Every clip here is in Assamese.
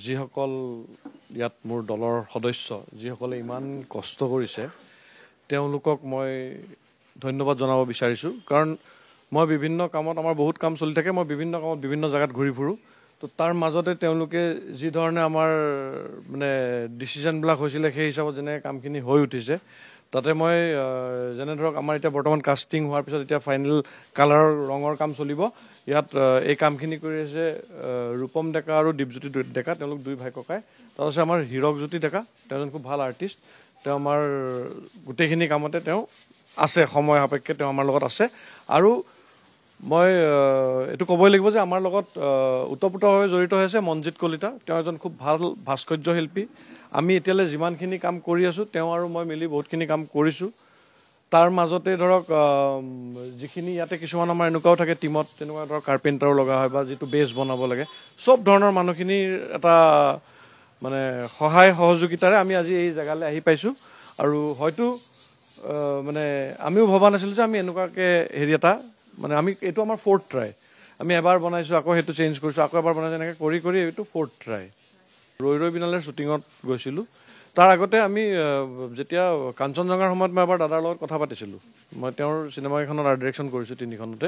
যিসকল ইয়াত মোৰ দলৰ সদস্য যিসকলে ইমান কষ্ট কৰিছে তেওঁলোকক মই ধন্যবাদ জনাব বিচাৰিছোঁ কাৰণ মই বিভিন্ন কামত আমাৰ বহুত কাম চলি থাকে মই বিভিন্ন কামত বিভিন্ন জায়গাত ঘূৰি ফুৰোঁ তো তাৰ মাজতে তেওঁলোকে যি ধৰণে আমাৰ মানে ডিসিশনবিলাক হৈছিলে সেই হিচাপত যেনে কামখিনি হৈ উঠিছে তাতে মই যেনে ধৰক আমাৰ এতিয়া বৰ্তমান কাষ্টিং হোৱাৰ পিছত এতিয়া ফাইনেল কালাৰৰ ৰঙৰ কাম চলিব ইয়াত এই কামখিনি কৰি আছে ৰূপম ডেকা আৰু দীপজ্যোতি ডেকা তেওঁলোক দুই ভাই ককাই তাৰ আছে আমাৰ হীৰকজ্যোতি ডেকা তেওঁ খুব ভাল আৰ্টিষ্ট তেওঁ আমাৰ গোটেইখিনি কামতে তেওঁ আছে সময় সাপেক্ষে তেওঁ আমাৰ লগত আছে আৰু মই এটো ক'বই লাগিব যে আমাৰ লগত উত্তৰপুতভাৱে জড়িত হৈছে মনজিত কলিতা তেওঁ এজন খুব ভাল ভাস্কৰ্য শিল্পী আমি এতিয়ালে যিমানখিনি কাম কৰি আছো তেওঁ আৰু মই মিলি বহুতখিনি কাম কৰিছো তাৰ মাজতে ধৰক যিখিনি ইয়াতে কিছুমান আমাৰ এনেকুৱাও থাকে টিমত তেনেকুৱা ধৰক কাৰ্পেণ্টাৰ লগা হয় বা যিটো বেছ বনাব লাগে সব ধৰণৰ মানুহখিনিৰ এটা মানে সহায় সহযোগিতাৰে আমি আজি এই জায়গালৈ আহি পাইছো আৰু হয়তো মানে আমিও ভবা নাছিলো যে আমি এনেকুৱাকে হেৰি এটা মানে আমি এটো আমাৰ ফোৰ্থ ট্ৰাই আমি এবাৰ বনাইছো আকৌ হেতু চেঞ্জ কৰিছো আকৌ এবাৰ বনাইছো এনেকৈ কৰি কৰি এটো ফোৰ্থ ট্ৰাই ৰৈ ৰৈ বিনালেৰ শুটিঙত গৈছিলো তাৰ আগতে আমি যেতিয়া কাঞ্চনজঙ্ঘাৰ সময়ত মই এবাৰ দাদাৰ লগত কথা পাতিছিলো মই তেওঁৰ সিনেমা এখনৰ আৰ্ট ডাইৰেকশ্যন কৰিছো তিনিখনতে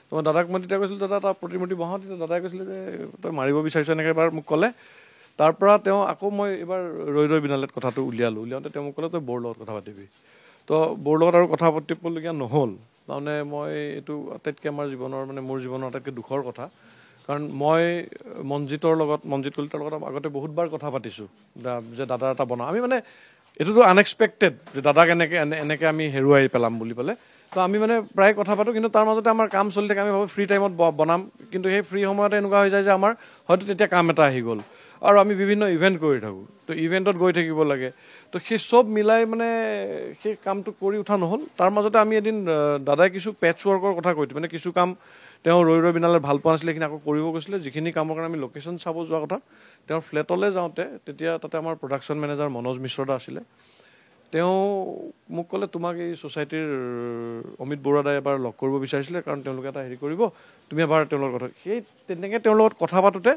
তো মই দাদাক মই তেতিয়া কৈছিলো দাদা এটা প্ৰতিমূৰ্তি বহাও তেতিয়া দাদাই কৈছিলে যে তই মাৰিব বিচাৰিছ এনেকৈ এবাৰ মোক ক'লে তাৰ পৰা তেওঁ আকৌ মই এবাৰ ৰৈ ৰৈ বিনালেত কথাটো উলিয়াওঁতে তেওঁ মোক ক'লে তই বৰ লগত কথা পাতিবি তো বৰ লগত আৰু কথা পাতিবলগীয়া নহ'ল মানে মই এইটো আটাইতকৈ আমাৰ জীৱনৰ মানে মোৰ জীৱনৰ আটাইতকৈ দুখৰ কথা কাৰণ মই মনজিত কলিতাৰ লগত আগতে বহুতবাৰ কথা পাতিছো যে দাদাৰ এটা বনাওঁ আমি মানে এটোতো আনএক্সপেক্টেড যে দাদাক এনেকৈ আমি হেৰুৱাই পেলাম বুলি পেলে তো আমি মানে প্ৰায় কথা পাতো কিন্তু তাৰ মাজতে আমাৰ কাম চলি থাকে আমি ভাবো ফ্ৰী টাইমত বনাম কিন্তু সেই ফ্ৰী সময়তে এনেকুৱা হৈ যায় যে আমাৰ হয়তো তেতিয়া কাম এটা আহি গ'ল আৰু আমি বিভিন্ন ইভেন্ট কৰি থাকোঁ তো ইভেন্টত গৈ থাকিব লাগে তো সেই সব মিলাই মানে সেই কামটো কৰি উঠা নহ'ল তাৰ মাজতে আমি এদিন দাদাই কিছু পেটচ ৱৰ্কৰ কথা কৈছে মানে কিছু কাম তেওঁ ৰৈ ৰৈ বিনালে ভাল পোৱা নাছিলে এইখিনি আকৌ কৰিব গৈছিলে যিখিনি কামৰ কাৰণে আমি লোকেশ্যন চাব যোৱা কথা তেওঁৰ ফ্লেটলৈ যাওঁতে তেতিয়া তাতে আমাৰ প্ৰডাকশ্যন মেনেজাৰ মনোজ মিশ্ৰ দা আছিলে তেওঁ মোক ক'লে তোমাক এই ছ'চাইটিৰ অমিত বৰুৱা দাই এবাৰ লগ কৰিব বিচাৰিছিলে কাৰণ তেওঁলোকে এটা হেৰি কৰিব তুমি এবাৰ তেওঁলোকৰ কথা সেই তেনেকৈ তেওঁৰ লগত কথা পাতোতে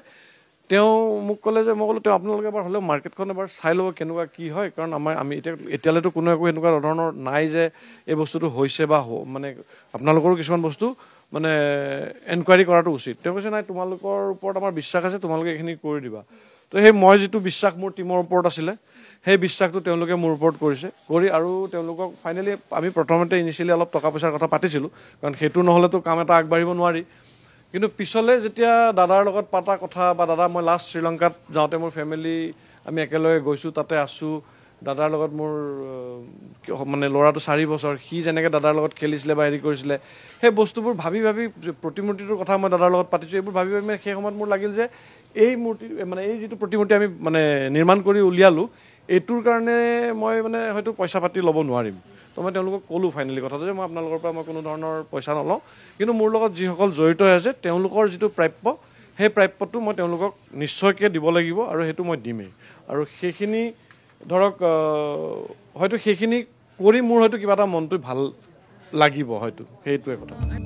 তেওঁ মোক ক'লে যে মই ক'লো তেওঁ আপোনালোকে এবাৰ হ'লেও মাৰ্কেটখন এবাৰ চাই ল'ব কেনেকুৱা কি হয় কাৰণ আমি এতিয়ালৈতো কোনো একো এনেকুৱা ধৰণৰ নাই যে এই বস্তুটো হৈছে বা মানে আপোনালোকৰো কিছুমান বস্তু মানে এনকুৱাৰী কৰাটো উচিত তেওঁ কৈছে নাই তোমালোকৰ ওপৰত আমাৰ বিশ্বাস আছে তোমালোকে এইখিনি কৰি দিবা তো সেই মই যিটো বিশ্বাস মোৰ টিমৰ ওপৰত আছিলে সেই বিশ্বাসটো তেওঁলোকে মোৰ ওপৰত কৰিছে কৰি আৰু তেওঁলোকক ফাইনেলি আমি প্ৰথমতে ইনিচিয়েলি অলপ টকা পইচাৰ কথা পাতিছিলোঁ কাৰণ সেইটো নহ'লেতো কাম এটা আগবাঢ়িব নোৱাৰি কিন্তু পিছলৈ যেতিয়া দাদাৰ লগত পাতা কথা বা দাদা মই লাষ্ট শ্ৰীলংকাত যাওঁতে মোৰ ফেমিলি আমি একেলগে গৈছোঁ তাতে আছোঁ দাদাৰ লগত মোৰ মানে ল'ৰাটো 4 বছৰ সি যেনেকৈ দাদাৰ লগত খেলিছিলে বা হেৰি কৰিছিলে সেই বস্তুবোৰ ভাবি ভাবি প্ৰতিমূৰ্তিটোৰ কথা মই দাদাৰ লগত পাতিছোঁ এইবোৰ ভাবি ভাবি সেই সময়ত মোৰ লাগিল যে এই মূৰ্তি মানে এই যিটো প্ৰতিমূৰ্তি আমি মানে নিৰ্মাণ কৰি উলিয়ালোঁ এইটোৰ কাৰণে মই মানে হয়তো পইচা পাতি ল'ব নোৱাৰিম তো মই তেওঁলোকক ক'লোঁ ফাইনেলি কথাটো যে মই আপোনালোকৰ পৰা মই কোনো ধৰণৰ পইচা নলওঁ কিন্তু মোৰ লগত যিসকল জড়িত হৈ আছে তেওঁলোকৰ যিটো প্ৰাপ্য সেই প্ৰাপ্যটো মই তেওঁলোকক নিশ্চয়কৈ দিব লাগিব আৰু সেইটো মই দিমেই আৰু সেইখিনি ধৰক হয়তো সেইখিনি কৰি মোৰ হয়তো কিবা এটা মনটো ভাল লাগিব হয়তো সেইটোৱে কথা